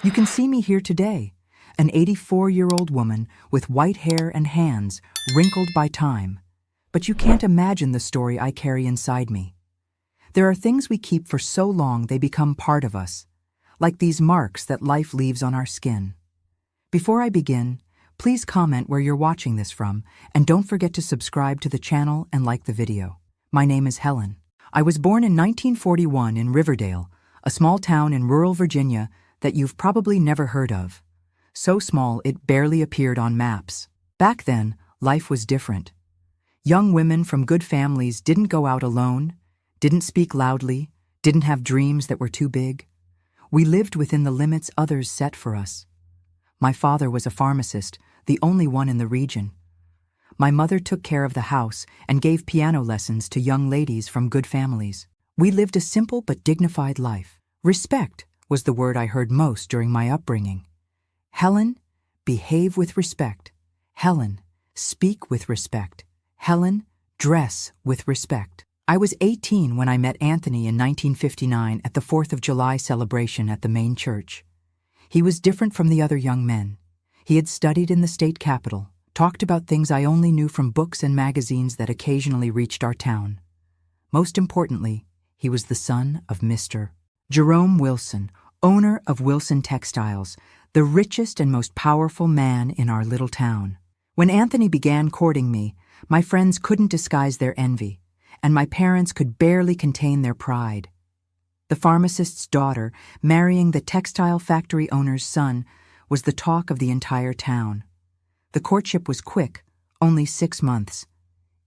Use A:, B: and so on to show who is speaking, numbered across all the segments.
A: You can see me here today, an 84-year-old woman with white hair and hands wrinkled by time. But you can't imagine the story I carry inside me. There are things we keep for so long they become part of us, like these marks that life leaves on our skin. Before I begin, please comment where you're watching this from, and don't forget to subscribe to the channel and like the video. My name is Helen. I was born in 1941 in Riverdale, a small town in rural Virginia that you've probably never heard of. So small it barely appeared on maps. Back then, life was different. Young women from good families didn't go out alone, didn't speak loudly, didn't have dreams that were too big. We lived within the limits others set for us. My father was a pharmacist, the only one in the region. My mother took care of the house and gave piano lessons to young ladies from good families. We lived a simple but dignified life. Respect was the word I heard most during my upbringing. Helen, behave with respect. Helen, speak with respect. Helen, dress with respect. I was 18 when I met Anthony in 1959 at the 4th of July celebration at the main church. He was different from the other young men. He had studied in the state capitol, talked about things I only knew from books and magazines that occasionally reached our town. Most importantly, he was the son of Mr. Jerome Wilson, owner of Wilson Textiles, the richest and most powerful man in our little town. When Anthony began courting me, my friends couldn't disguise their envy, and my parents could barely contain their pride. The pharmacist's daughter, marrying the textile factory owner's son, was the talk of the entire town. The courtship was quick, only 6 months.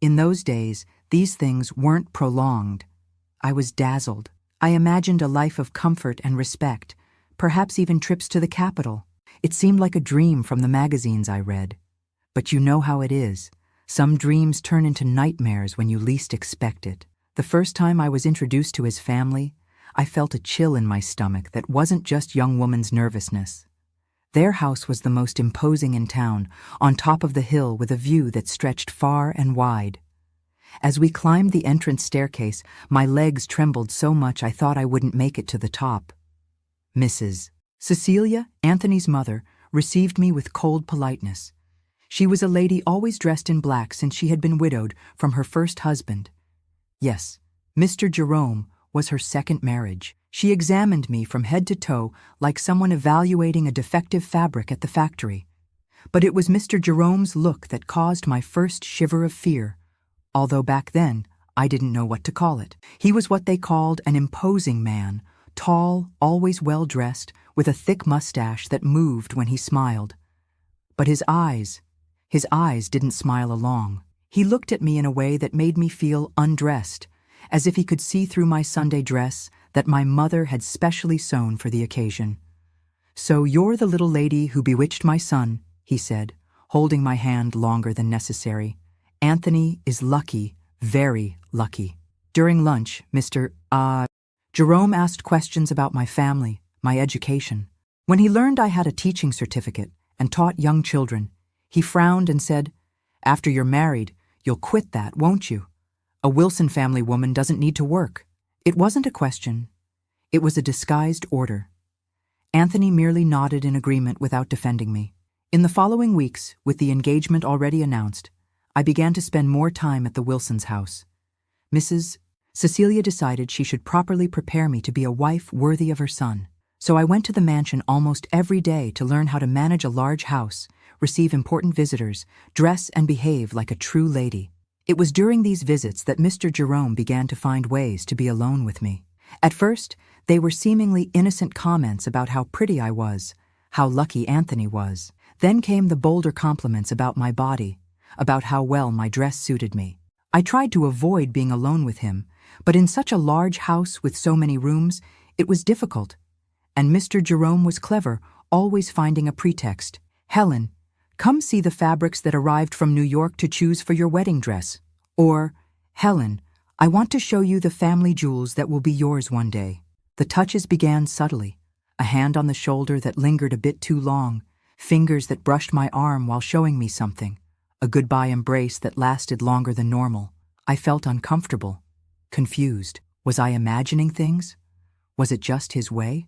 A: In those days, these things weren't prolonged. I was dazzled. I imagined a life of comfort and respect, perhaps even trips to the capital. It seemed like a dream from the magazines I read. But you know how it is. Some dreams turn into nightmares when you least expect it. The first time I was introduced to his family, I felt a chill in my stomach that wasn't just young woman's nervousness. Their house was the most imposing in town, on top of the hill with a view that stretched far and wide. As we climbed the entrance staircase, my legs trembled so much I thought I wouldn't make it to the top. Mrs. Cecilia, Anthony's mother, received me with cold politeness. She was a lady always dressed in black since she had been widowed from her first husband. Yes, Mr. Jerome was her second marriage. She examined me from head to toe like someone evaluating a defective fabric at the factory. But it was Mr. Jerome's look that caused my first shiver of fear, although back then I didn't know what to call it. He was what they called an imposing man, tall, always well-dressed, with a thick mustache that moved when he smiled. But his eyes didn't smile along. He looked at me in a way that made me feel undressed, as if he could see through my Sunday dress that my mother had specially sewn for the occasion. "So you're the little lady who bewitched my son," he said, holding my hand longer than necessary. "Anthony is lucky, very lucky." During lunch, Mr. Jerome asked questions about my family, my education. When he learned I had a teaching certificate and taught young children, he frowned and said, "After you're married, you'll quit that, won't you? A Wilson family woman doesn't need to work." It wasn't a question. It was a disguised order. Anthony merely nodded in agreement without defending me. In the following weeks, with the engagement already announced, I began to spend more time at the Wilsons' house. Mrs. Cecilia decided she should properly prepare me to be a wife worthy of her son. So I went to the mansion almost every day to learn how to manage a large house, receive important visitors, dress and behave like a true lady. It was during these visits that Mr. Jerome began to find ways to be alone with me. At first, they were seemingly innocent comments about how pretty I was, how lucky Anthony was. Then came the bolder compliments about my body, about how well my dress suited me. I tried to avoid being alone with him, but in such a large house with so many rooms, it was difficult. And Mr. Jerome was clever, always finding a pretext. "Helen, come see the fabrics that arrived from New York to choose for your wedding dress." Or, "Helen, I want to show you the family jewels that will be yours one day." The touches began subtly, a hand on the shoulder that lingered a bit too long, fingers that brushed my arm while showing me something, a goodbye embrace that lasted longer than normal. I felt uncomfortable, confused. Was I imagining things? Was it just his way?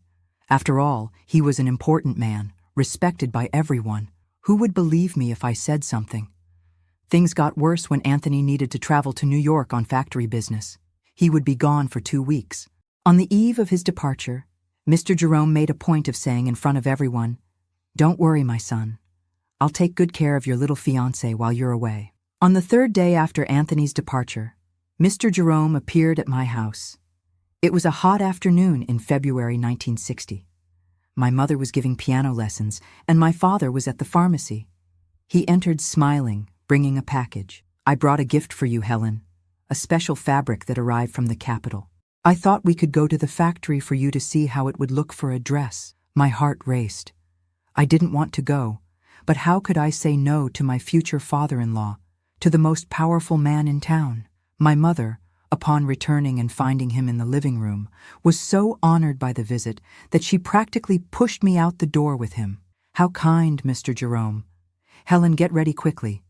A: After all, he was an important man, respected by everyone. Who would believe me if I said something? Things got worse when Anthony needed to travel to New York on factory business. He would be gone for 2 weeks. On the eve of his departure, Mr. Jerome made a point of saying in front of everyone, "Don't worry, my son. I'll take good care of your little fiancé while you're away." On the 3rd day after Anthony's departure, Mr. Jerome appeared at my house. It was a hot afternoon in February 1960. My mother was giving piano lessons, and my father was at the pharmacy. He entered smiling, bringing a package. "I brought a gift for you, Helen, a special fabric that arrived from the capital. I thought we could go to the factory for you to see how it would look for a dress." My heart raced. I didn't want to go, but how could I say no to my future father-in-law, to the most powerful man in town? My mother, upon returning and finding him in the living room, was so honored by the visit that she practically pushed me out the door with him. "How kind, Mr. Jerome. Helen, get ready quickly.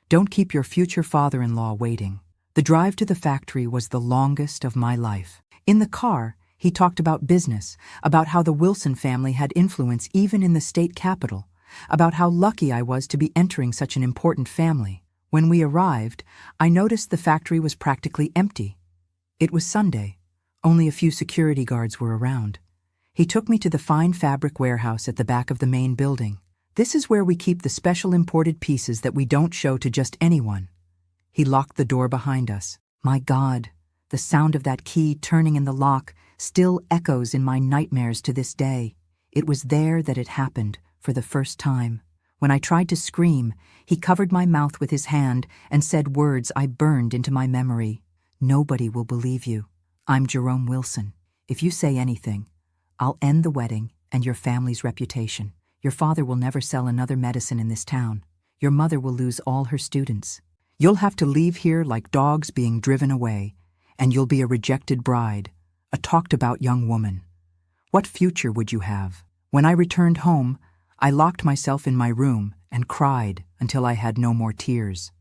A: Don't keep your future father-in-law waiting." The drive to the factory was the longest of my life. In the car, he talked about business, about how the Wilson family had influence even in the state capital, about how lucky I was to be entering such an important family. When we arrived, I noticed the factory was practically empty. It was Sunday. Only a few security guards were around. He took me to the fine fabric warehouse at the back of the main building. "This is where we keep the special imported pieces that we don't show to just anyone." He locked the door behind us. My God, the sound of that key turning in the lock still echoes in my nightmares to this day. It was there that it happened for the first time. When I tried to scream, he covered my mouth with his hand and said words I burned into my memory. "Nobody will believe you. I'm Jerome Wilson. If you say anything, I'll end the wedding and your family's reputation. Your father will never sell another medicine in this town. Your mother will lose all her students. You'll have to leave here like dogs being driven away, and you'll be a rejected bride, a talked-about young woman. What future would you have?" When I returned home, I locked myself in my room and cried until I had no more tears.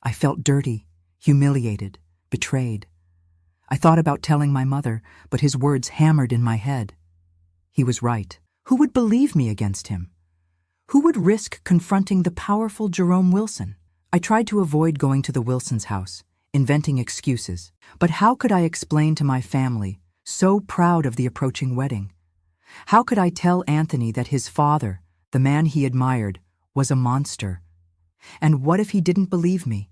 A: I felt dirty, humiliated, betrayed. I thought about telling my mother, but his words hammered in my head. He was right. Who would believe me against him? Who would risk confronting the powerful Jerome Wilson? I tried to avoid going to the Wilsons' house, inventing excuses. But how could I explain to my family, so proud of the approaching wedding? How could I tell Anthony that his father, the man he admired, was a monster? And what if he didn't believe me?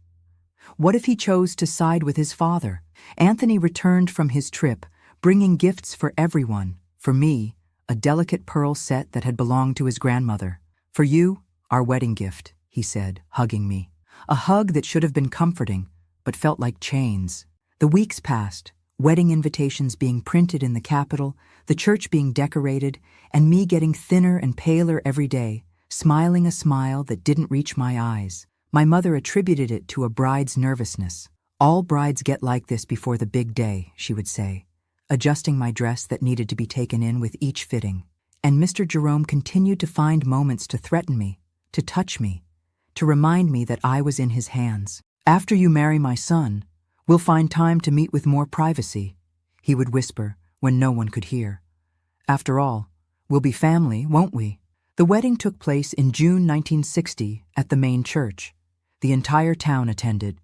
A: What if he chose to side with his father? Anthony returned from his trip, bringing gifts for everyone. For me, a delicate pearl set that had belonged to his grandmother. "For you, our wedding gift," he said, hugging me. A hug that should have been comforting, but felt like chains. The weeks passed, wedding invitations being printed in the capital, the church being decorated, and me getting thinner and paler every day, smiling a smile that didn't reach my eyes. My mother attributed it to a bride's nervousness. "All brides get like this before the big day," she would say, adjusting my dress that needed to be taken in with each fitting. And Mr. Jerome continued to find moments to threaten me, to touch me, to remind me that I was in his hands. "After you marry my son, we'll find time to meet with more privacy," he would whisper when no one could hear. "After all, we'll be family, won't we?" The wedding took place in June 1960 at the main church. The entire town attended.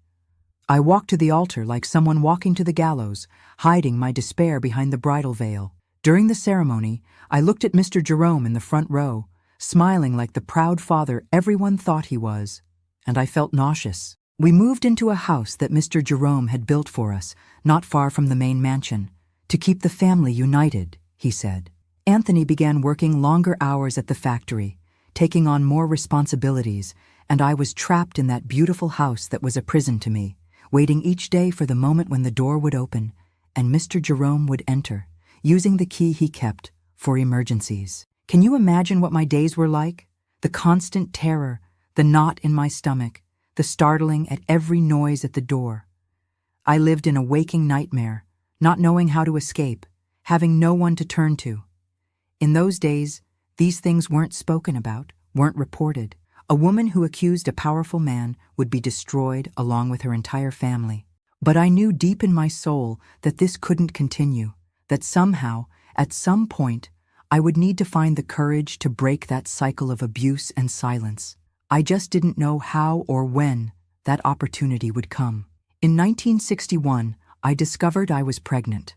A: I walked to the altar like someone walking to the gallows, hiding my despair behind the bridal veil. During the ceremony, I looked at Mr. Jerome in the front row, smiling like the proud father everyone thought he was, and I felt nauseous. We moved into a house that Mr. Jerome had built for us, not far from the main mansion, to keep the family united, he said. Anthony began working longer hours at the factory, taking on more responsibilities, and I was trapped in that beautiful house that was a prison to me, waiting each day for the moment when the door would open and Mr. Jerome would enter, using the key he kept for emergencies. Can you imagine what my days were like? The constant terror, the knot in my stomach, the startling at every noise at the door. I lived in a waking nightmare, not knowing how to escape, having no one to turn to. In those days, these things weren't spoken about, weren't reported. A woman who accused a powerful man would be destroyed along with her entire family. But I knew deep in my soul that this couldn't continue, that somehow, at some point, I would need to find the courage to break that cycle of abuse and silence. I just didn't know how or when that opportunity would come. In 1961, I discovered I was pregnant.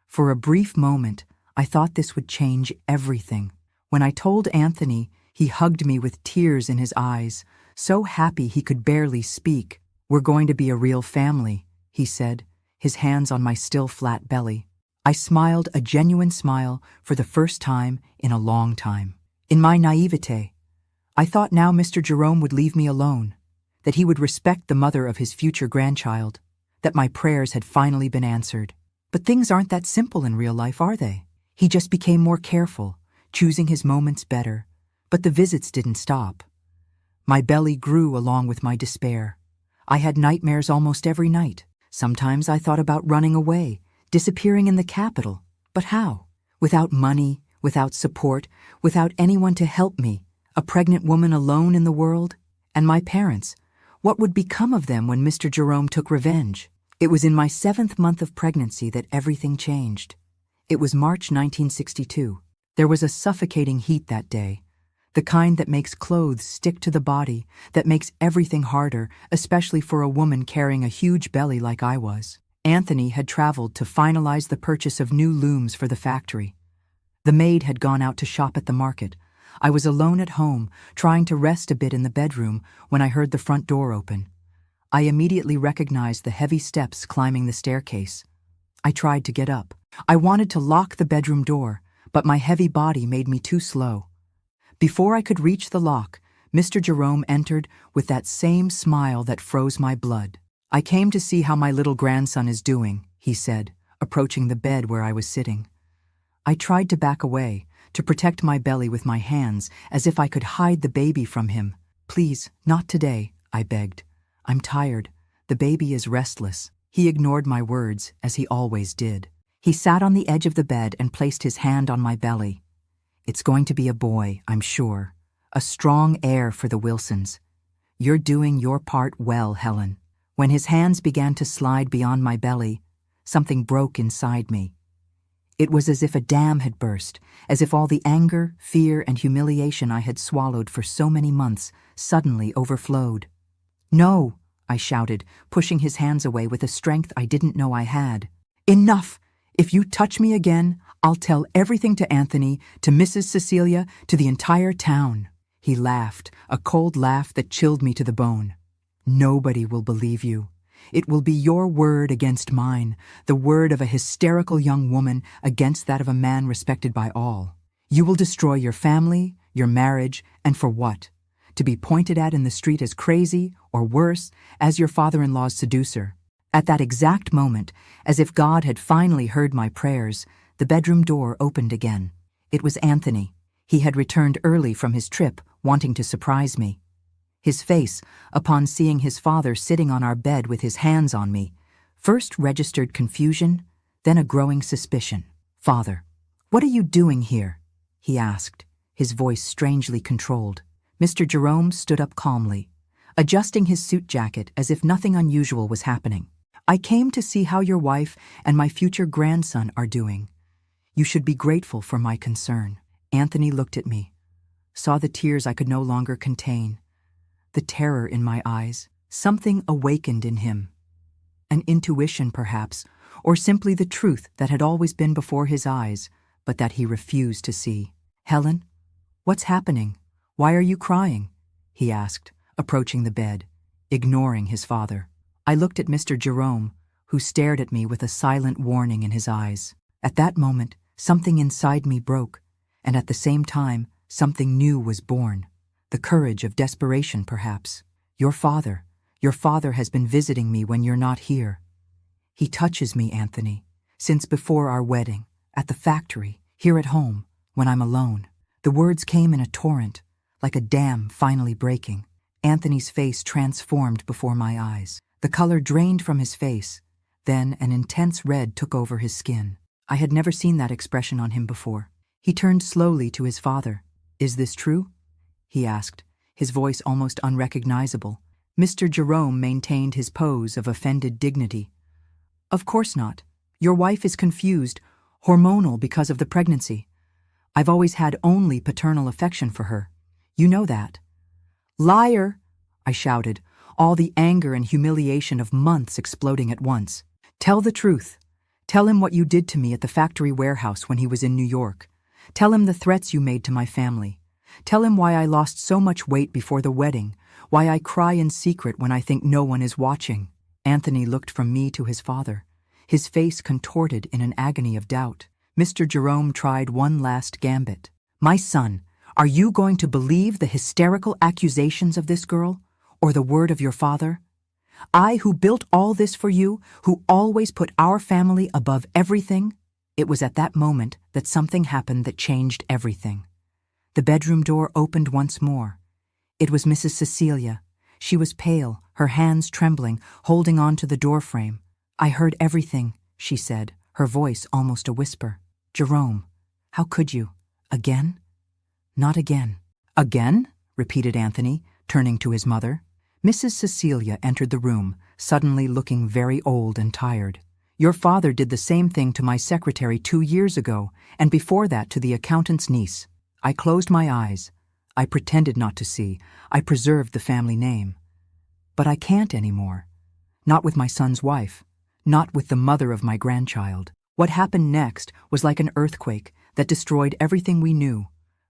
A: For a brief moment, I thought this would change everything. When I told Anthony, he hugged me with tears in his eyes, so happy he could barely speak. "We're going to be a real family," he said, his hands on my still flat belly. I smiled a genuine smile for the first time in a long time. In my naivete, I thought now Mr. Jerome would leave me alone, that he would respect the mother of his future grandchild, that my prayers had finally been answered. But things aren't that simple in real life, are they? He just became more careful, choosing his moments better, but the visits didn't stop. My belly grew along with my despair. I had nightmares almost every night. Sometimes I thought about running away, disappearing in the capital. But how? Without money, without support, without anyone to help me, a pregnant woman alone in the world? And my parents, what would become of them when Mr. Jerome took revenge? It was in my 7th month of pregnancy that everything changed. It was March 1962. There was a suffocating heat that day, the kind that makes clothes stick to the body, that makes everything harder, especially for a woman carrying a huge belly like I was. Anthony had traveled to finalize the purchase of new looms for the factory. The maid had gone out to shop at the market. I was alone at home, trying to rest a bit in the bedroom, when I heard the front door open. I immediately recognized the heavy steps climbing the staircase. I tried to get up. I wanted to lock the bedroom door, but my heavy body made me too slow. Before I could reach the lock, Mr. Jerome entered with that same smile that froze my blood. "I came to see how my little grandson is doing," he said, approaching the bed where I was sitting. I tried to back away, to protect my belly with my hands, as if I could hide the baby from him. "Please, not today," I begged. "I'm tired. The baby is restless." He ignored my words, as he always did. He sat on the edge of the bed and placed his hand on my belly. "It's going to be a boy, I'm sure. A strong heir for the Wilsons. You're doing your part well, Helen." When his hands began to slide beyond my belly, something broke inside me. It was as if a dam had burst, as if all the anger, fear, and humiliation I had swallowed for so many months suddenly overflowed. "No," I shouted, pushing his hands away with a strength I didn't know I had. "Enough! If you touch me again, I'll tell everything to Anthony, to Mrs. Cecilia, to the entire town." He laughed, a cold laugh that chilled me to the bone. "Nobody will believe you. It will be your word against mine, the word of a hysterical young woman against that of a man respected by all. You will destroy your family, your marriage, and for what? To be pointed at in the street as crazy, or worse, as your father-in-law's seducer." At that exact moment, as if God had finally heard my prayers, the bedroom door opened again. It was Anthony. He had returned early from his trip, wanting to surprise me. His face, upon seeing his father sitting on our bed with his hands on me, first registered confusion, then a growing suspicion. "Father, what are you doing here?" he asked, his voice strangely controlled. Mr. Jerome stood up calmly, adjusting his suit jacket as if nothing unusual was happening. "I came to see how your wife and my future grandson are doing. You should be grateful for my concern." Anthony looked at me, saw the tears I could no longer contain, the terror in my eyes. Something awakened in him. An intuition, perhaps, or simply the truth that had always been before his eyes, but that he refused to see. "Helen, what's happening? Why are you crying?" he asked, approaching the bed, ignoring his father. I looked at Mr. Jerome, who stared at me with a silent warning in his eyes. At that moment, something inside me broke, and at the same time, something new was born. The courage of desperation, perhaps. Your father has been visiting me when you're not here. He touches me, Anthony, since before our wedding, at the factory, here at home, when I'm alone." The words came in a torrent, like a dam finally breaking. Anthony's face transformed before my eyes. The color drained from his face, then an intense red took over his skin. I had never seen that expression on him before. He turned slowly to his father. "Is this true?" he asked, his voice almost unrecognizable. Mr. Jerome maintained his pose of offended dignity. "Of course not. Your wife is confused, hormonal because of the pregnancy. I've always had only paternal affection for her. You know that." "Liar!" I shouted, all the anger and humiliation of months exploding at once. "Tell the truth. Tell him what you did to me at the factory warehouse when he was in New York. Tell him the threats you made to my family. Tell him why I lost so much weight before the wedding, why I cry in secret when I think no one is watching." Anthony looked from me to his father, his face contorted in an agony of doubt. Mr. Jerome tried one last gambit. "My son, are you going to believe the hysterical accusations of this girl, or the word of your father? I, who built all this for you, who always put our family above everything?" It was at that moment that something happened that changed everything. The bedroom door opened once more. It was Mrs. Cecilia. She was pale, her hands trembling, holding on to the doorframe. "I heard everything," she said, her voice almost a whisper. "Jerome, how could you? Again?" "Not again." "Again?" repeated Anthony, turning to his mother. Mrs. Cecilia entered the room, suddenly looking very old and tired. "Your father did the same thing to my secretary 2 years ago, and before that to the accountant's niece." I closed my eyes. I pretended not to see. I preserved the family name. But I can't anymore. Not with my son's wife. Not with the mother of my grandchild. What happened next was like an earthquake that destroyed everything we knew,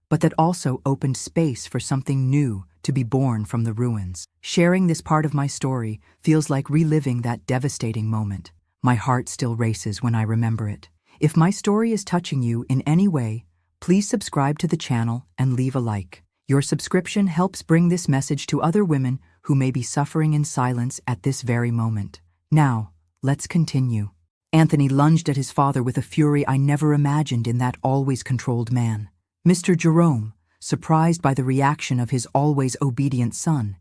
A: but that also opened space for something new to be born from the ruins. Sharing this part of my story feels like reliving that devastating moment. My heart still races when I remember it. If my story is touching you in any way, please subscribe to the channel and leave a like. Your subscription helps bring this message to other women who may be suffering in silence at this very moment. Now, let's continue. Anthony lunged at his father with a fury I never imagined in that always controlled man. Mr. Jerome, surprised by the reaction of his always obedient son,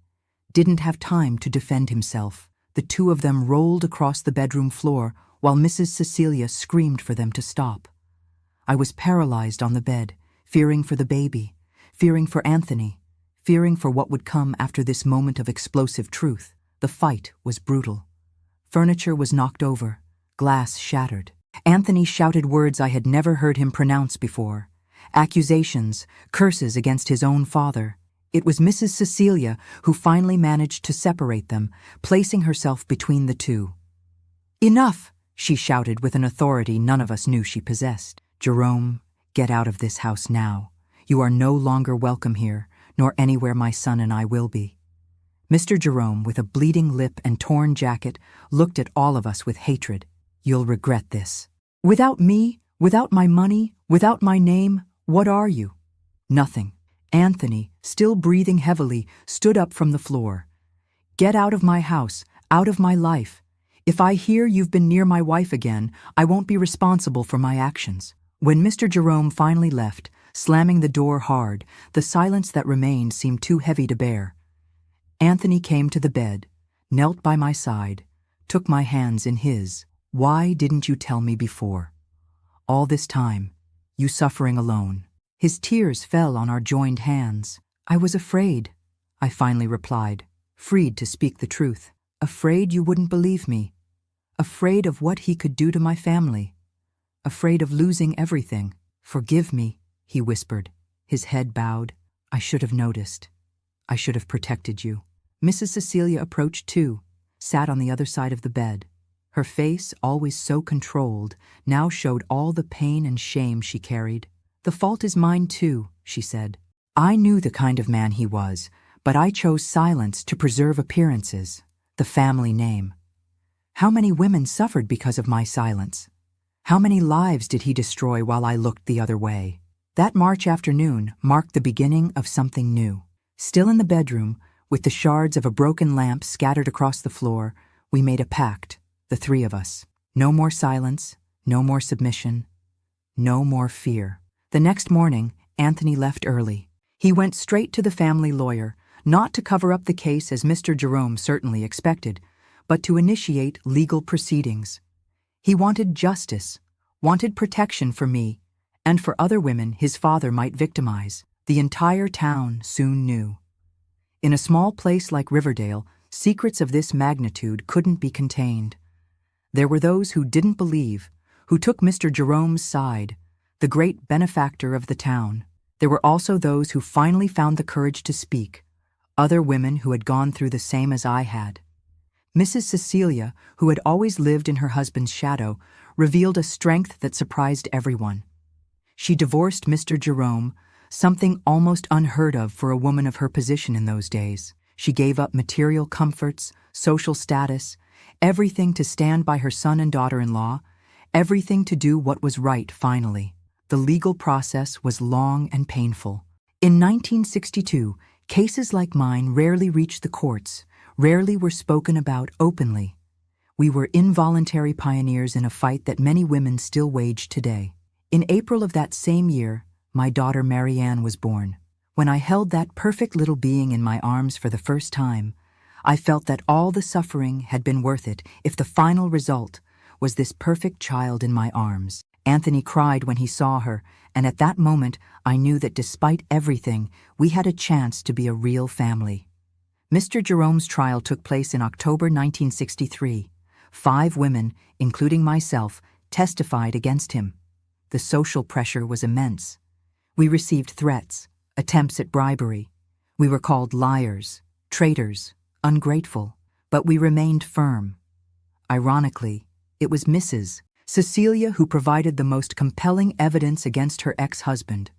A: didn't have time to defend himself. The two of them rolled across the bedroom floor while Mrs. Cecilia screamed for them to stop. I was paralyzed on the bed, fearing for the baby, fearing for Anthony, fearing for what would come after this moment of explosive truth. The fight was brutal. Furniture was knocked over, glass shattered. Anthony shouted words I had never heard him pronounce before. Accusations, curses against his own father. It was Mrs. Cecilia who finally managed to separate them, placing herself between the two. "Enough!" she shouted with an authority none of us knew she possessed. "Jerome, get out of this house now. You are no longer welcome here, nor anywhere my son and I will be." Mr. Jerome, with a bleeding lip and torn jacket, looked at all of us with hatred. "You'll regret this. Without me, without my money, without my name, what are you?" "Nothing." Anthony, still breathing heavily, stood up from the floor. "Get out of my house, out of my life. If I hear you've been near my wife again, I won't be responsible for my actions." When Mr. Jerome finally left, slamming the door hard, the silence that remained seemed too heavy to bear. Anthony came to the bed, knelt by my side, took my hands in his. "Why didn't you tell me before? All this time, you suffering alone." His tears fell on our joined hands. "I was afraid," I finally replied, freed to speak the truth. "Afraid you wouldn't believe me. Afraid of what he could do to my family. Afraid of losing everything." "Forgive me," he whispered, his head bowed. "I should have noticed. I should have protected you." Mrs. Cecilia approached too, sat on the other side of the bed. Her face, always so controlled, now showed all the pain and shame she carried. "The fault is mine too," she said. "I knew the kind of man he was, but I chose silence to preserve appearances, the family name. How many women suffered because of my silence? How many lives did he destroy while I looked the other way?" That March afternoon marked the beginning of something new. Still in the bedroom, with the shards of a broken lamp scattered across the floor, we made a pact, the three of us. No more silence, no more submission, no more fear. The next morning, Anthony left early. He went straight to the family lawyer, not to cover up the case as Mr. Jerome certainly expected, but to initiate legal proceedings. He wanted justice, wanted protection for me, and for other women his father might victimize. The entire town soon knew. In a small place like Riverdale, secrets of this magnitude couldn't be contained. There were those who didn't believe, who took Mr. Jerome's side, the great benefactor of the town. There were also those who finally found the courage to speak, other women who had gone through the same as I had. Mrs. Cecilia, who had always lived in her husband's shadow, revealed a strength that surprised everyone. She divorced Mr. Jerome, something almost unheard of for a woman of her position in those days. She gave up material comforts, social status, everything to stand by her son and daughter-in-law, everything to do what was right finally. The legal process was long and painful. In 1962, cases like mine rarely reached the courts, rarely were spoken about openly. We were involuntary pioneers in a fight that many women still wage today. In April of that same year, my daughter Marianne was born. When I held that perfect little being in my arms for the first time, I felt that all the suffering had been worth it if the final result was this perfect child in my arms. Anthony cried when he saw her, and at that moment I knew that despite everything, we had a chance to be a real family. Mr. Jerome's trial took place in October 1963. 5 women, including myself, testified against him. The social pressure was immense. We received threats, attempts at bribery. We were called liars, traitors, ungrateful, but we remained firm. Ironically, it was Mrs. Cecilia who provided the most compelling evidence against her ex-husband.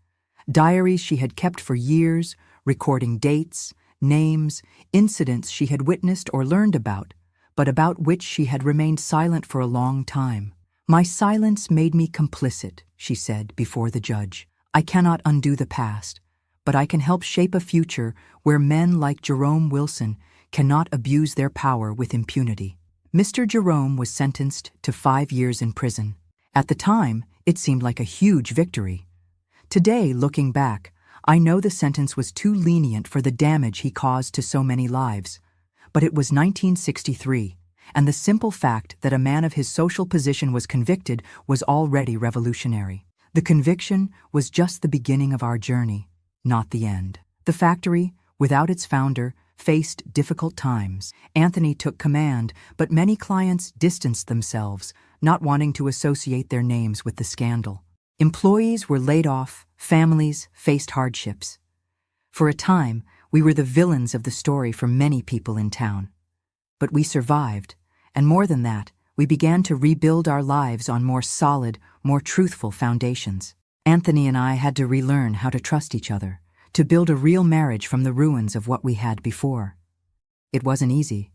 A: Diaries she had kept for years, recording dates, names, incidents she had witnessed or learned about, but about which she had remained silent for a long time. "My silence made me complicit," she said before the judge. "I cannot undo the past, but I can help shape a future where men like Jerome Wilson cannot abuse their power with impunity." Mr. Jerome was sentenced to 5 years in prison. At the time, it seemed like a huge victory. Today, looking back, I know the sentence was too lenient for the damage he caused to so many lives. But it was 1963, and the simple fact that a man of his social position was convicted was already revolutionary. The conviction was just the beginning of our journey, not the end. The factory, without its founder, faced difficult times. Anthony took command, but many clients distanced themselves, not wanting to associate their names with the scandal. Employees were laid off, families faced hardships. For a time, we were the villains of the story for many people in town. But we survived, and more than that, we began to rebuild our lives on more solid, more truthful foundations. Anthony and I had to relearn how to trust each other, to build a real marriage from the ruins of what we had before. It wasn't easy.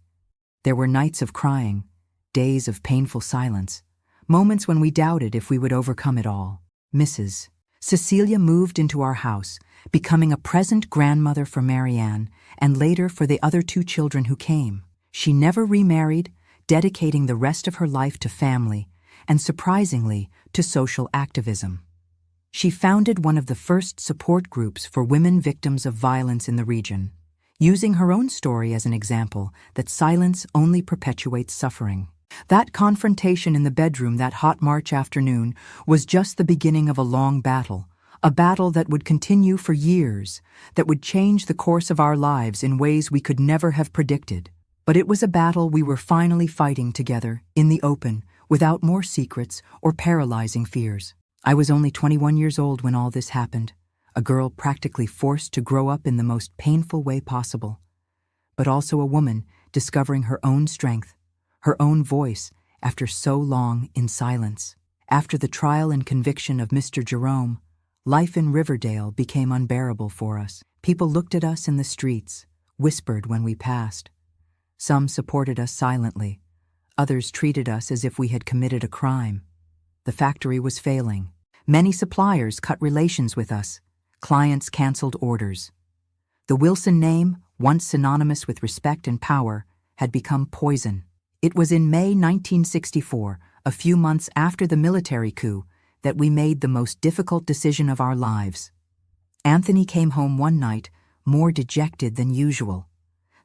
A: There were nights of crying, days of painful silence, moments when we doubted if we would overcome it all. Mrs. Cecilia moved into our house, becoming a present grandmother for Marianne and later for the other 2 children who came. She never remarried, dedicating the rest of her life to family and, surprisingly, to social activism. She founded one of the first support groups for women victims of violence in the region, using her own story as an example that silence only perpetuates suffering. That confrontation in the bedroom that hot March afternoon was just the beginning of a long battle, a battle that would continue for years, that would change the course of our lives in ways we could never have predicted. But it was a battle we were finally fighting together, in the open, without more secrets or paralyzing fears. I was only 21 years old when all this happened, a girl practically forced to grow up in the most painful way possible, but also a woman discovering her own strength, her own voice after so long in silence. After the trial and conviction of Mr. Jerome, life in Riverdale became unbearable for us. People looked at us in the streets, whispered when we passed. Some supported us silently. Others treated us as if we had committed a crime. The factory was failing. Many suppliers cut relations with us. Clients canceled orders. The Wilson name, once synonymous with respect and power, had become poison. It was in May 1964, a few months after the military coup, that we made the most difficult decision of our lives. Anthony came home one night, more dejected than usual.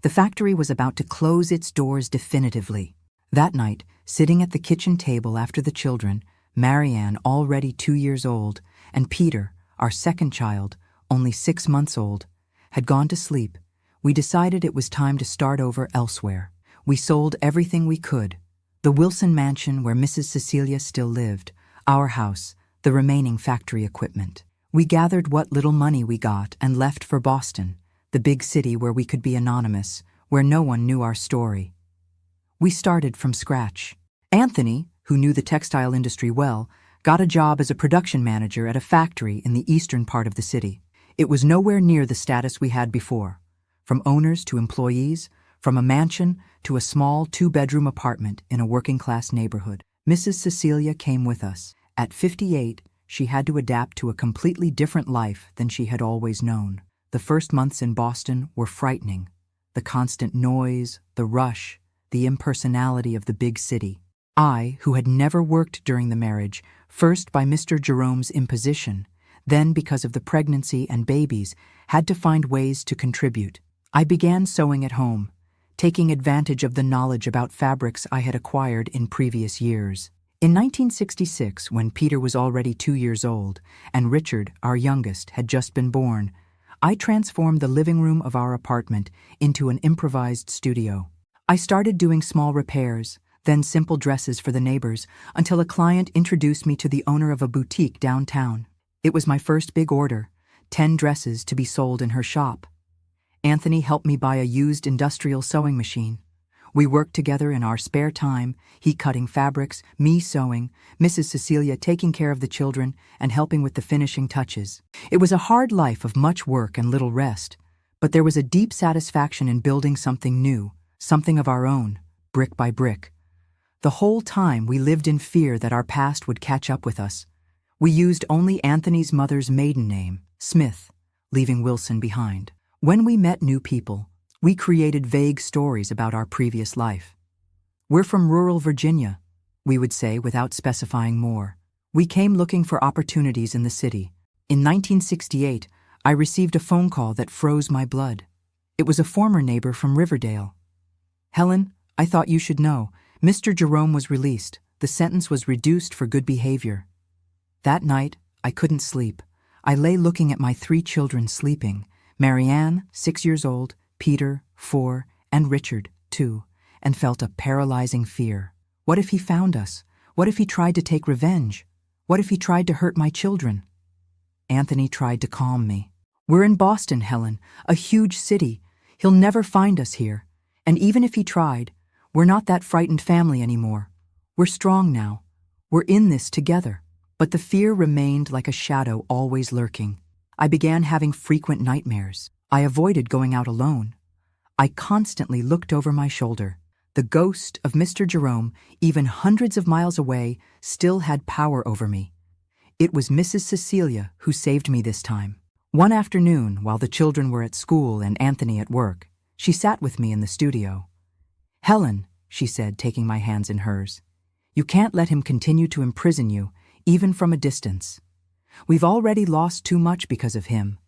A: The factory was about to close its doors definitively. That night, sitting at the kitchen table after the children, Marianne, already 2 years old, and Peter, our second child, only 6 months old, had gone to sleep, we decided it was time to start over elsewhere. We sold everything we could: the Wilson mansion where Mrs. Cecilia still lived, our house, the remaining factory equipment. We gathered what little money we got and left for Boston, the big city where we could be anonymous, where no one knew our story. We started from scratch. Anthony, who knew the textile industry well, got a job as a production manager at a factory in the eastern part of the city. It was nowhere near the status we had before. From owners to employees, from a mansion to a small 2-bedroom apartment in a working-class neighborhood. Mrs. Cecilia came with us. At 58, she had to adapt to a completely different life than she had always known. The first months in Boston were frightening. The constant noise, the rush, the impersonality of the big city. I, who had never worked during the marriage, first by Mr. Jerome's imposition, then because of the pregnancy and babies, had to find ways to contribute. I began sewing at home, taking advantage of the knowledge about fabrics I had acquired in previous years. In 1966, when Peter was already 2 years old, and Richard, our youngest, had just been born, I transformed the living room of our apartment into an improvised studio. I started doing small repairs, then simple dresses for the neighbors, until a client introduced me to the owner of a boutique downtown. It was my first big order, 10 dresses to be sold in her shop. Anthony helped me buy a used industrial sewing machine. We worked together in our spare time, he cutting fabrics, me sewing, Mrs. Cecilia taking care of the children and helping with the finishing touches. It was a hard life of much work and little rest, but there was a deep satisfaction in building something new, something of our own, brick by brick. The whole time we lived in fear that our past would catch up with us. We used only Anthony's mother's maiden name, Smith, leaving Wilson behind. When we met new people, we created vague stories about our previous life. We're from rural Virginia, we would say without specifying more. We came looking for opportunities in the city. In 1968, I received a phone call that froze my blood. It was a former neighbor from Riverdale. "Helen, I thought you should know. Mr. Jerome was released. The sentence was reduced for good behavior." That night, I couldn't sleep. I lay looking at my 3 children sleeping. Marianne, 6 years old, Peter, 4, and Richard, 2, and felt a paralyzing fear. What if he found us? What if he tried to take revenge? What if he tried to hurt my children? Anthony tried to calm me. "We're in Boston, Helen, a huge city. He'll never find us here. And even if he tried, we're not that frightened family anymore. We're strong now. We're in this together." But the fear remained like a shadow always lurking. I began having frequent nightmares. I avoided going out alone. I constantly looked over my shoulder. The ghost of Mr. Jerome, even hundreds of miles away, still had power over me. It was Mrs. Cecilia who saved me this time. One afternoon, while the children were at school and Anthony at work, she sat with me in the studio. "Helen," she said, taking my hands in hers, "you can't let him continue to imprison you, even from a distance. We've already lost too much because of him.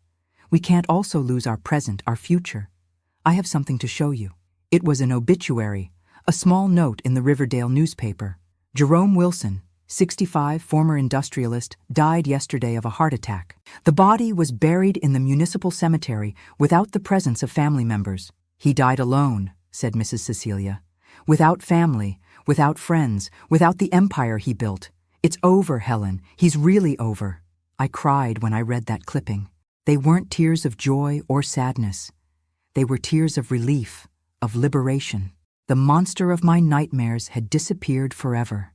A: We can't also lose our present, our future. I have something to show you." It was an obituary, a small note in the Riverdale newspaper. "Jerome Wilson, 65, former industrialist, died yesterday of a heart attack. The body was buried in the municipal cemetery without the presence of family members." "He died alone," said Mrs. Cecilia. "Without family, without friends, without the empire he built. It's over, Helen. He's really over." I cried when I read that clipping. They weren't tears of joy or sadness. They were tears of relief, of liberation. The monster of my nightmares had disappeared forever.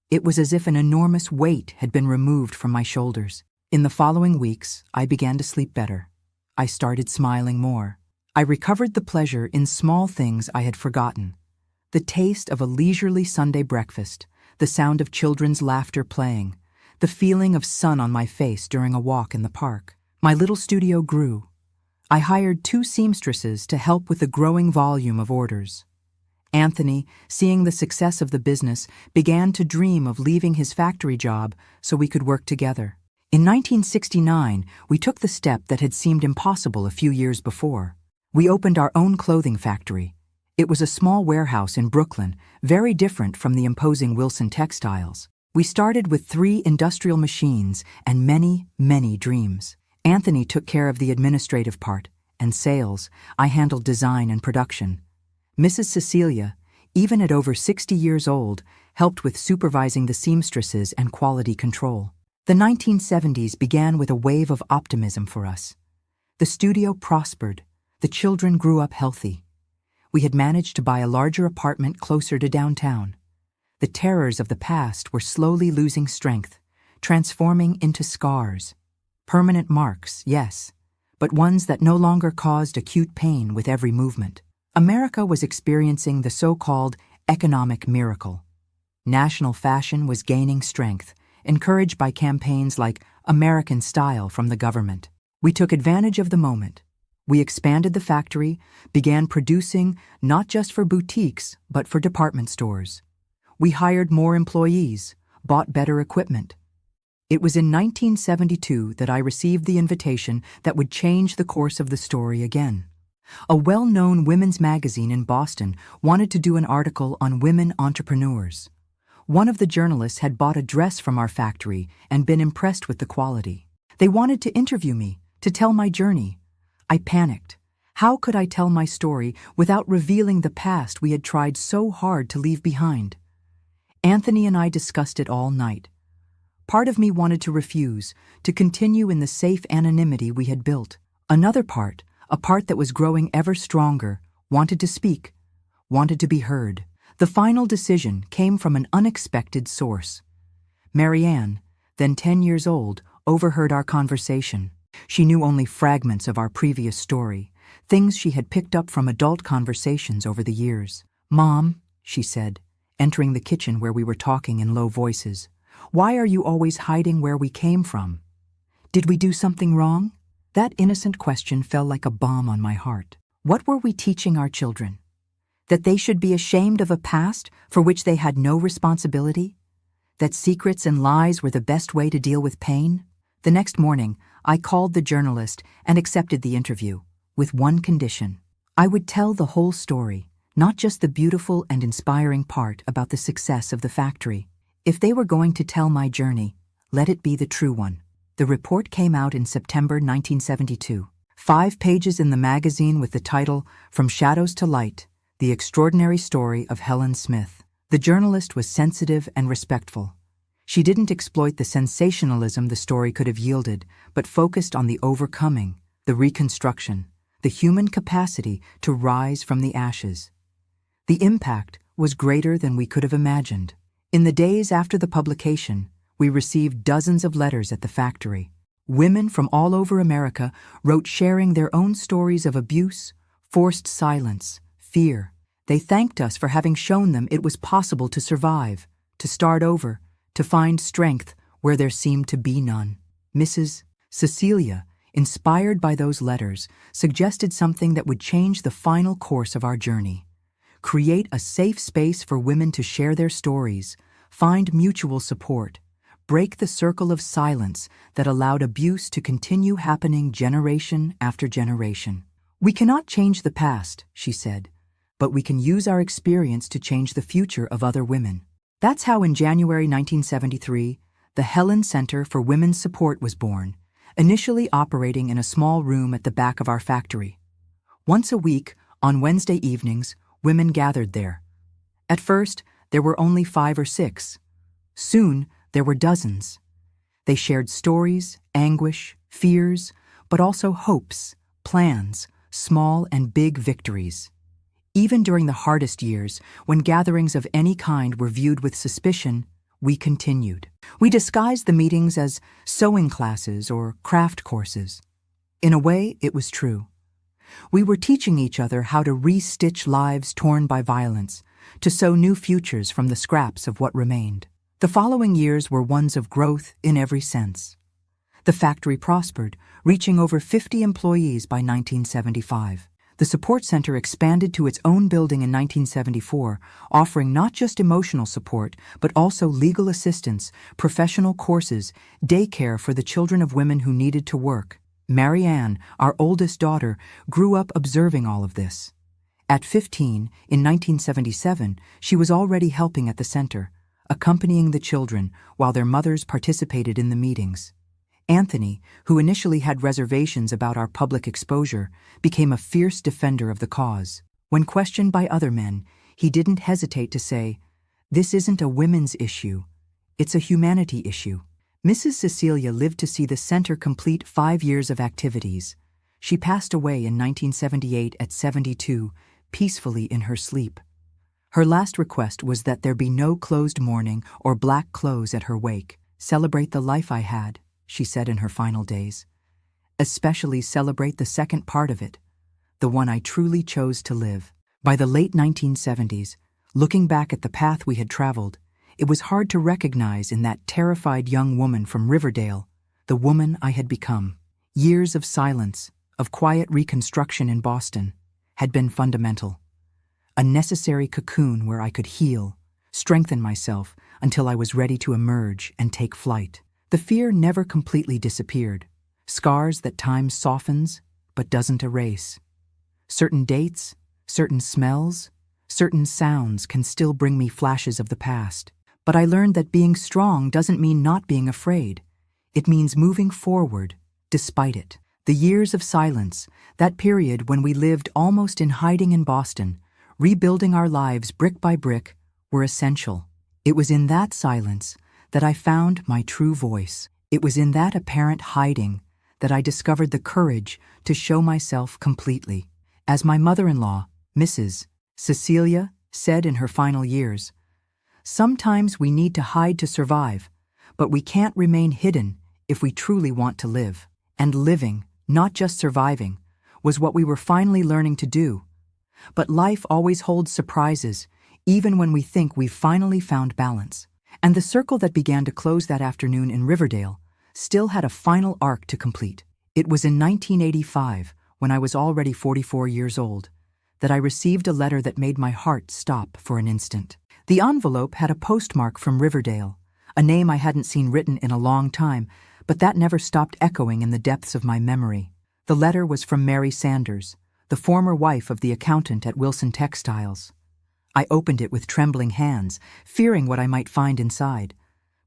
A: It was as if an enormous weight had been removed from my shoulders. In the following weeks, I began to sleep better. I started smiling more. I recovered the pleasure in small things I had forgotten. The taste of a leisurely Sunday breakfast, the sound of children's laughter playing, the feeling of sun on my face during a walk in the park. My little studio grew. I hired 2 seamstresses to help with the growing volume of orders. Anthony, seeing the success of the business, began to dream of leaving his factory job so we could work together. In 1969, we took the step that had seemed impossible a few years before. We opened our own clothing factory. It was a small warehouse in Brooklyn, very different from the imposing Wilson textiles. We started with 3 industrial machines and many, many dreams. Anthony took care of the administrative part, and sales. I handled design and production. Mrs. Cecilia, even at over 60 years old, helped with supervising the seamstresses and quality control. The 1970s began with a wave of optimism for us. The studio prospered. The children grew up healthy. We had managed to buy a larger apartment closer to downtown. The terrors of the past were slowly losing strength, transforming into scars. Permanent marks, yes, but ones that no longer caused acute pain with every movement. America was experiencing the so-called economic miracle. National fashion was gaining strength, encouraged by campaigns like American Style from the government. We took advantage of the moment. We expanded the factory, began producing not just for boutiques, but for department stores. We hired more employees, bought better equipment. It was in 1972 that I received the invitation that would change the course of the story again. A well-known women's magazine in Boston wanted to do an article on women entrepreneurs. One of the journalists had bought a dress from our factory and been impressed with the quality. They wanted to interview me, to tell my journey. I panicked. How could I tell my story without revealing the past we had tried so hard to leave behind? Anthony and I discussed it all night. Part of me wanted to refuse, to continue in the safe anonymity we had built. Another part, a part that was growing ever stronger, wanted to speak, wanted to be heard. The final decision came from an unexpected source. Marianne, then 10 years old, overheard our conversation. She knew only fragments of our previous story, things she had picked up from adult conversations over the years. "Mom," she said, entering the kitchen where we were talking in low voices, "why are you always hiding where we came from? Did we do something wrong?" That innocent question fell like a bomb on my heart. What were we teaching our children? That they should be ashamed of a past for which they had no responsibility? That secrets and lies were the best way to deal with pain? The next morning, I called the journalist and accepted the interview, with one condition. I would tell the whole story, not just the beautiful and inspiring part about the success of the factory. If they were going to tell my journey, let it be the true one. The report came out in September 1972. 5 pages in the magazine with the title, "From Shadows to Light, The Extraordinary Story of Helen Smith." The journalist was sensitive and respectful. She didn't exploit the sensationalism the story could have yielded, but focused on the overcoming, the reconstruction, the human capacity to rise from the ashes. The impact was greater than we could have imagined. In the days after the publication, we received dozens of letters at the factory. Women from all over America wrote sharing their own stories of abuse, forced silence, fear. They thanked us for having shown them it was possible to survive, to start over, to find strength where there seemed to be none. Mrs. Cecilia, inspired by those letters, suggested something that would change the final course of our journey. Create a safe space for women to share their stories, find mutual support, break the circle of silence that allowed abuse to continue happening generation after generation. "We cannot change the past," she said, "but we can use our experience to change the future of other women." That's how in January 1973, the Helen Center for Women's Support was born, initially operating in a small room at the back of our factory. Once a week, on Wednesday evenings, women gathered there. At first, there were only 5 or 6. Soon, there were dozens. They shared stories, anguish, fears, but also hopes, plans, small and big victories. Even during the hardest years, when gatherings of any kind were viewed with suspicion, we continued. We disguised the meetings as sewing classes or craft courses. In a way, it was true. We were teaching each other how to re-stitch lives torn by violence, to sew new futures from the scraps of what remained. The following years were ones of growth in every sense. The factory prospered, reaching over 50 employees by 1975. The support center expanded to its own building in 1974, offering not just emotional support, but also legal assistance, professional courses, daycare for the children of women who needed to work. Marianne, our oldest daughter, grew up observing all of this. At 15, in 1977, she was already helping at the center, accompanying the children while their mothers participated in the meetings. Anthony, who initially had reservations about our public exposure, became a fierce defender of the cause. When questioned by other men, he didn't hesitate to say, "This isn't a women's issue, it's a humanity issue." Mrs. Cecilia lived to see the center complete 5 years of activities. She passed away in 1978 at 72, peacefully in her sleep. Her last request was that there be no closed mourning or black clothes at her wake. "Celebrate the life I had," she said in her final days. "Especially celebrate the second part of it, the one I truly chose to live." By the late 1970s, looking back at the path we had traveled, it was hard to recognize in that terrified young woman from Riverdale the woman I had become. Years of silence, of quiet reconstruction in Boston, had been fundamental. A necessary cocoon where I could heal, strengthen myself until I was ready to emerge and take flight. The fear never completely disappeared. Scars that time softens but doesn't erase. Certain dates, certain smells, certain sounds can still bring me flashes of the past. But I learned that being strong doesn't mean not being afraid. It means moving forward, despite it. The years of silence, that period when we lived almost in hiding in Boston, rebuilding our lives brick by brick, were essential. It was in that silence that I found my true voice. It was in that apparent hiding that I discovered the courage to show myself completely. As my mother-in-law, Mrs. Cecilia, said in her final years, "Sometimes we need to hide to survive, but we can't remain hidden if we truly want to live." And living, not just surviving, was what we were finally learning to do. But life always holds surprises, even when we think we've finally found balance. And the circle that began to close that afternoon in Riverdale still had a final arc to complete. It was in 1985, when I was already 44 years old, that I received a letter that made my heart stop for an instant. The envelope had a postmark from Riverdale, a name I hadn't seen written in a long time, but that never stopped echoing in the depths of my memory. The letter was from Mary Sanders, the former wife of the accountant at Wilson Textiles. I opened it with trembling hands, fearing what I might find inside.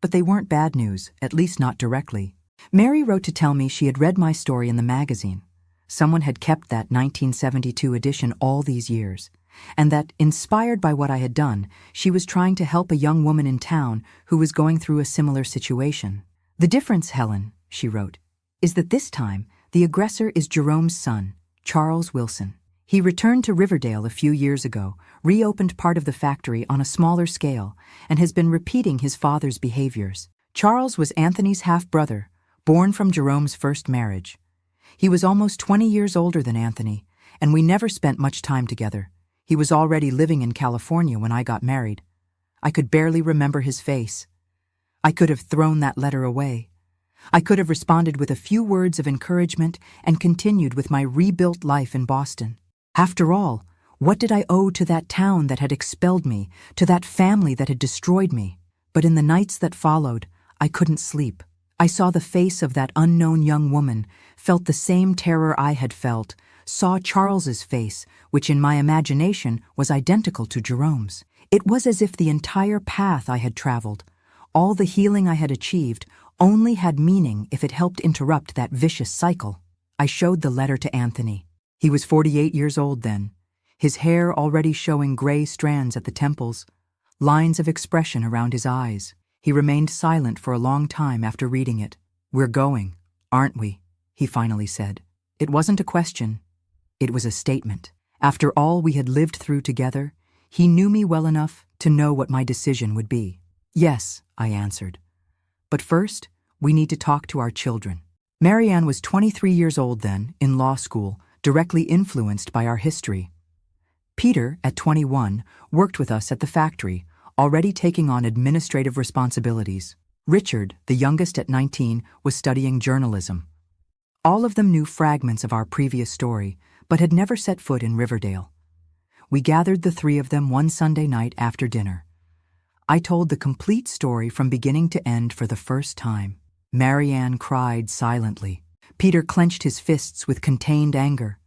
A: But they weren't bad news, at least not directly. Mary wrote to tell me she had read my story in the magazine. Someone had kept that 1972 edition all these years, and that, inspired by what I had done, she was trying to help a young woman in town who was going through a similar situation. "The difference, Helen," she wrote, "is that this time the aggressor is Jerome's son, Charles Wilson. He returned to Riverdale a few years ago, reopened part of the factory on a smaller scale, and has been repeating his father's behaviors. Charles was Anthony's half-brother, born from Jerome's first marriage. He was almost 20 years older than Anthony, and we never spent much time together. He was already living in California when I got married. I could barely remember his face. I could have thrown that letter away. I could have responded with a few words of encouragement and continued with my rebuilt life in Boston. After all, what did I owe to that town that had expelled me, to that family that had destroyed me? But in the nights that followed, I couldn't sleep. I saw the face of that unknown young woman, felt the same terror I had felt, saw Charles's face, which in my imagination was identical to Jerome's. It was as if the entire path I had traveled, all the healing I had achieved, only had meaning if it helped interrupt that vicious cycle. I showed the letter to Anthony. He was 48 years old then, his hair already showing gray strands at the temples, lines of expression around his eyes. He remained silent for a long time after reading it. "We're going, aren't we?" he finally said. It wasn't a question. It was a statement. After all we had lived through together, he knew me well enough to know what my decision would be. "Yes," I answered. "But first, we need to talk to our children." Marianne was 23 years old then, in law school, directly influenced by our history. Peter, at 21, worked with us at the factory, already taking on administrative responsibilities. Richard, the youngest at 19, was studying journalism. All of them knew fragments of our previous story, but had never set foot in Riverdale. We gathered the three of them one Sunday night after dinner. I told the complete story from beginning to end for the first time. Marianne cried silently. Peter clenched his fists with contained anger.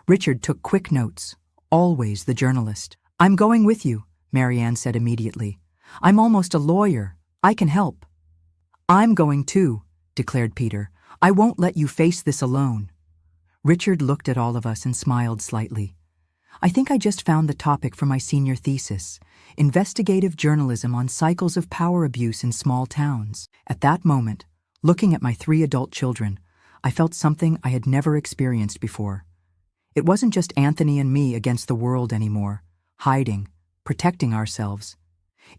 A: Richard took quick notes, always the journalist. "I'm going with you," Marianne said immediately. "I'm almost a lawyer. I can help." "I'm going too," declared Peter. "I won't let you face this alone." Richard looked at all of us and smiled slightly. I think I just found the topic for my senior thesis, investigative journalism on cycles of power abuse in small towns. At that moment, looking at my 3 adult children, I felt something I had never experienced before. It wasn't just Anthony and me against the world anymore, hiding, protecting ourselves.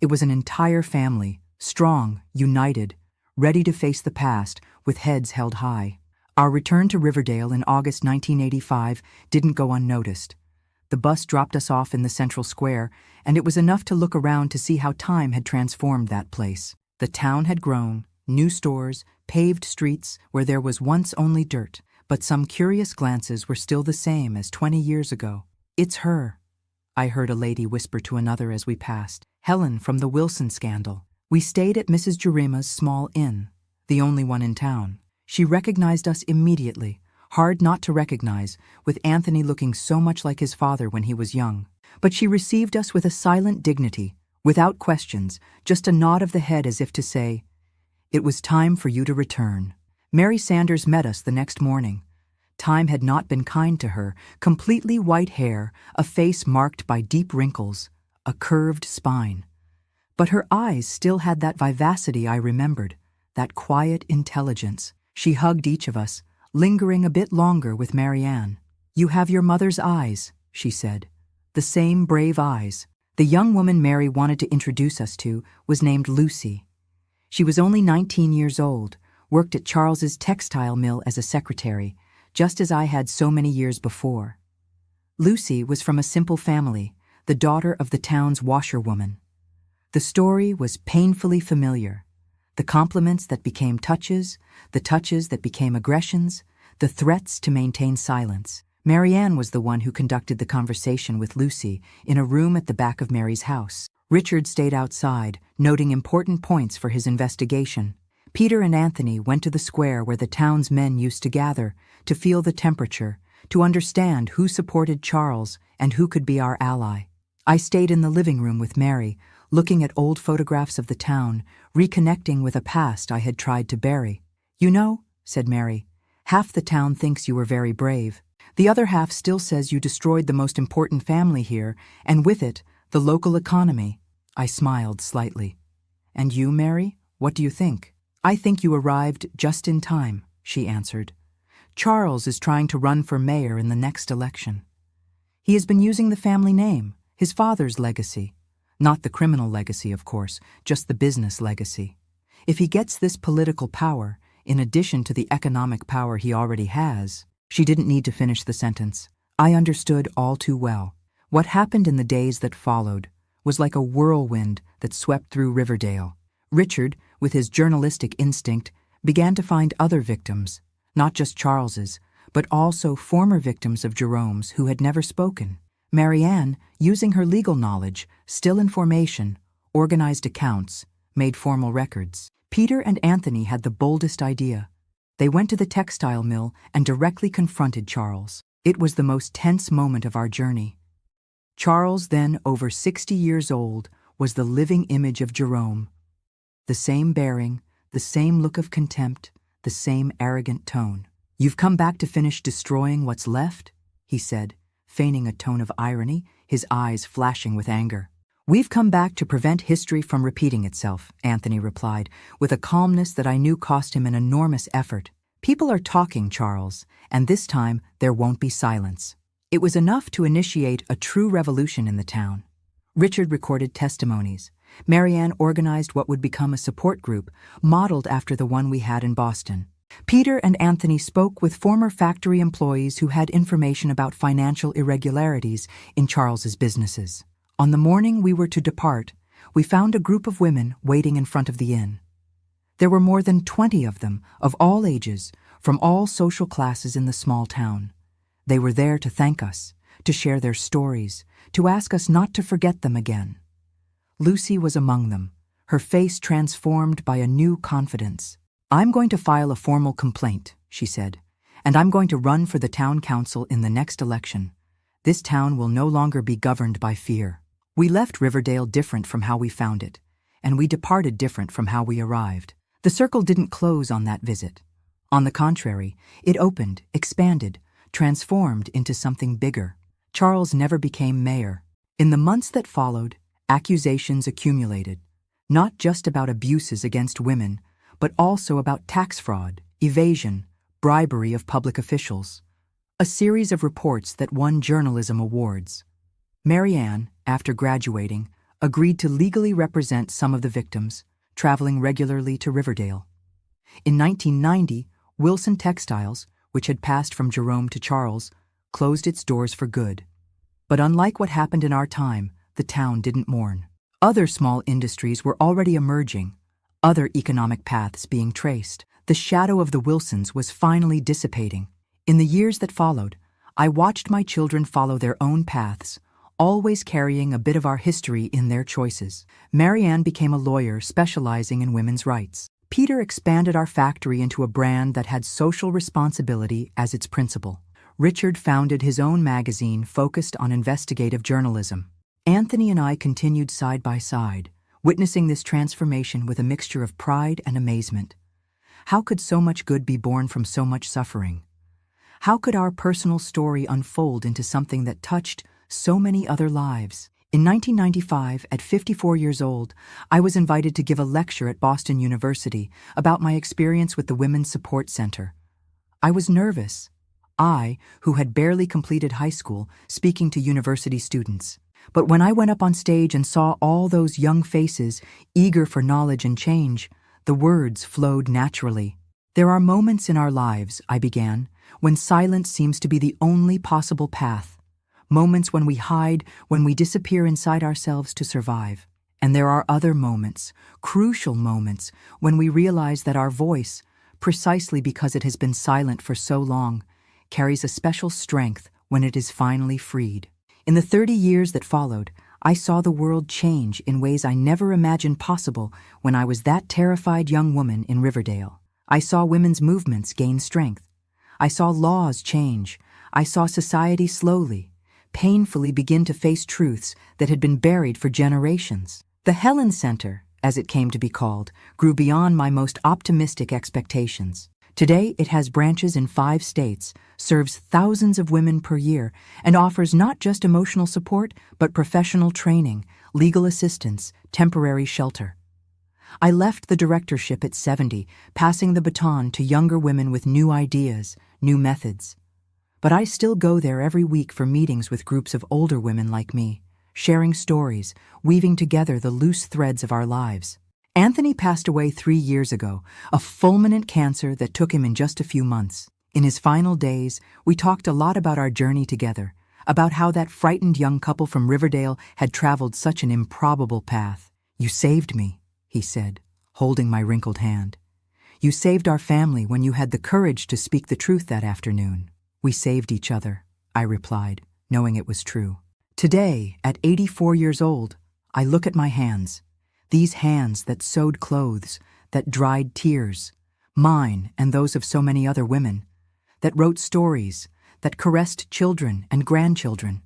A: It was an entire family, strong, united, ready to face the past with heads held high. Our return to Riverdale in August 1985 didn't go unnoticed. The bus dropped us off in the central square, and it was enough to look around to see how time had transformed that place. The town had grown, new stores, paved streets where there was once only dirt, but some curious glances were still the same as 20 years ago. "It's her," I heard a lady whisper to another as we passed. "Helen from the Wilson scandal." We stayed at Mrs. Jerima's small inn, the only one in town. She recognized us immediately, hard not to recognize, with Anthony looking so much like his father when he was young. But she received us with a silent dignity, without questions, just a nod of the head as if to say, "It was time for you to return." Mary Sanders met us the next morning. Time had not been kind to her, completely white hair, a face marked by deep wrinkles, a curved spine. But her eyes still had that vivacity I remembered, that quiet intelligence. She hugged each of us, lingering a bit longer with Marianne. "You have your mother's eyes," she said. "The same brave eyes." The young woman Mary wanted to introduce us to was named Lucy. She was only 19 years old, worked at Charles's textile mill as a secretary, just as I had so many years before. Lucy was from a simple family, the daughter of the town's washerwoman. The story was painfully familiar. The compliments that became touches, the touches that became aggressions, the threats to maintain silence. Marianne was the one who conducted the conversation with Lucy in a room at the back of Mary's house. Richard stayed outside, noting important points for his investigation. Peter and Anthony went to the square where the town's men used to gather, to feel the temperature, to understand who supported Charles and who could be our ally. I stayed in the living room with Mary, looking at old photographs of the town, reconnecting with a past I had tried to bury. "You know," said Mary, "half the town thinks you were very brave. The other half still says you destroyed the most important family here, and with it, the local economy." I smiled slightly. "And you, Mary, what do you think?" "I think you arrived just in time," she answered. "Charles is trying to run for mayor in the next election. He has been using the family name, his father's legacy. Not the criminal legacy, of course, just the business legacy. If he gets this political power, in addition to the economic power he already has..." She didn't need to finish the sentence. I understood all too well. What happened in the days that followed was like a whirlwind that swept through Riverdale. Richard, with his journalistic instinct, began to find other victims, not just Charles's, but also former victims of Jerome's who had never spoken. Marianne, using her legal knowledge, still in formation, organized accounts, made formal records. Peter and Anthony had the boldest idea. They went to the textile mill and directly confronted Charles. It was the most tense moment of our journey. Charles, then over 60 years old, was the living image of Jerome. The same bearing, the same look of contempt, the same arrogant tone. "You've come back to finish destroying what's left?" he said, feigning a tone of irony, his eyes flashing with anger. "We've come back to prevent history from repeating itself," Anthony replied, with a calmness that I knew cost him an enormous effort. "People are talking, Charles, and this time there won't be silence." It was enough to initiate a true revolution in the town. Richard recorded testimonies. Marianne organized what would become a support group, modeled after the one we had in Boston. Peter and Anthony spoke with former factory employees who had information about financial irregularities in Charles's businesses. On the morning we were to depart, we found a group of women waiting in front of the inn. There were more than 20 of them, of all ages, from all social classes in the small town. They were there to thank us, to share their stories, to ask us not to forget them again. Lucy was among them, her face transformed by a new confidence. "I'm going to file a formal complaint," she said, "and I'm going to run for the town council in the next election. This town will no longer be governed by fear." We left Riverdale different from how we found it, and we departed different from how we arrived. The circle didn't close on that visit. On the contrary, it opened, expanded, transformed into something bigger. Charles never became mayor. In the months that followed, accusations accumulated, not just about abuses against women, but also about tax fraud, evasion, bribery of public officials. A series of reports that won journalism awards. Marianne, after graduating, agreed to legally represent some of the victims, traveling regularly to Riverdale. In 1990, Wilson Textiles, which had passed from Jerome to Charles, closed its doors for good. But unlike what happened in our time, the town didn't mourn. Other small industries were already emerging, other economic paths being traced. The shadow of the Wilsons was finally dissipating. In the years that followed, I watched my children follow their own paths, always carrying a bit of our history in their choices. Marianne became a lawyer specializing in women's rights. Peter expanded our factory into a brand that had social responsibility as its principle. Richard founded his own magazine focused on investigative journalism. Anthony and I continued side by side, witnessing this transformation with a mixture of pride and amazement. How could so much good be born from so much suffering? How could our personal story unfold into something that touched so many other lives? In 1995, at 54 years old, I was invited to give a lecture at Boston University about my experience with the Women's Support Center. I was nervous. I, who had barely completed high school, speaking to university students. But when I went up on stage and saw all those young faces, eager for knowledge and change, the words flowed naturally. There are moments in our lives, I began, when silence seems to be the only possible path. Moments when we hide, when we disappear inside ourselves to survive. And there are other moments, crucial moments, when we realize that our voice, precisely because it has been silent for so long, carries a special strength when it is finally freed. In the 30 years that followed, I saw the world change in ways I never imagined possible when I was that terrified young woman in Riverdale. I saw women's movements gain strength. I saw laws change. I saw society slowly, painfully begin to face truths that had been buried for generations. The Helen Center, as it came to be called, grew beyond my most optimistic expectations. Today, it has branches in 5 states, serves thousands of women per year, and offers not just emotional support, but professional training, legal assistance, temporary shelter. I left the directorship at 70, passing the baton to younger women with new ideas, new methods. But I still go there every week for meetings with groups of older women like me, sharing stories, weaving together the loose threads of our lives. Anthony passed away 3 years ago, a fulminant cancer that took him in just a few months. In his final days, we talked a lot about our journey together, about how that frightened young couple from Riverdale had traveled such an improbable path. "You saved me," he said, holding my wrinkled hand. "You saved our family when you had the courage to speak the truth that afternoon." "We saved each other," I replied, knowing it was true. Today, at 84 years old, I look at my hands. These hands that sewed clothes, that dried tears, mine and those of so many other women, that wrote stories, that caressed children and grandchildren.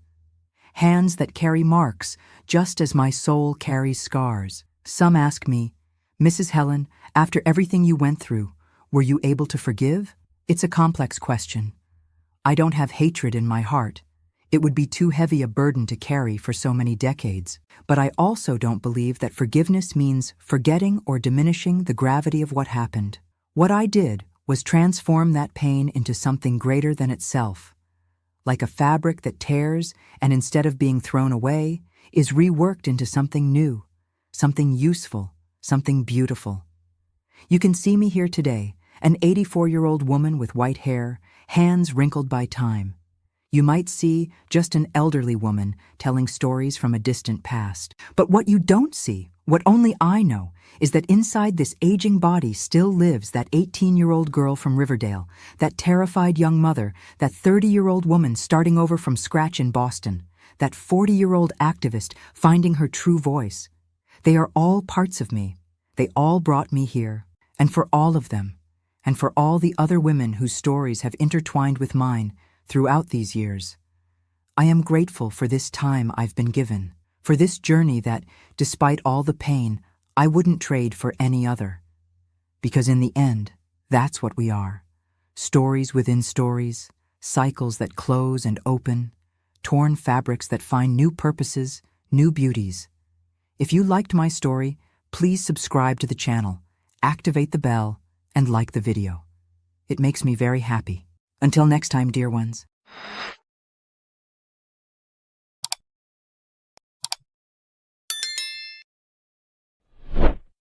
A: Hands that carry marks, just as my soul carries scars. Some ask me, "Mrs. Helen, after everything you went through, were you able to forgive?" It's a complex question. I don't have hatred in my heart. It would be too heavy a burden to carry for so many decades. But I also don't believe that forgiveness means forgetting or diminishing the gravity of what happened. What I did was transform that pain into something greater than itself. Like a fabric that tears and instead of being thrown away, is reworked into something new, something useful, something beautiful. You can see me here today, an 84-year-old woman with white hair, hands wrinkled by time. You might see just an elderly woman telling stories from a distant past. But what you don't see, what only I know, is that inside this aging body still lives that 18-year-old girl from Riverdale, that terrified young mother, that 30-year-old woman starting over from scratch in Boston, that 40-year-old activist finding her true voice. They are all parts of me. They all brought me here. And for all of them, and for all the other women whose stories have intertwined with mine throughout these years, I am grateful for this time I've been given, for this journey that, despite all the pain, I wouldn't trade for any other. Because in the end, that's what we are. Stories within stories, cycles that close and open, torn fabrics that find new purposes, new beauties. If you liked my story, please subscribe to the channel, activate the bell, and like the video. It makes me very happy. Until next time, dear ones.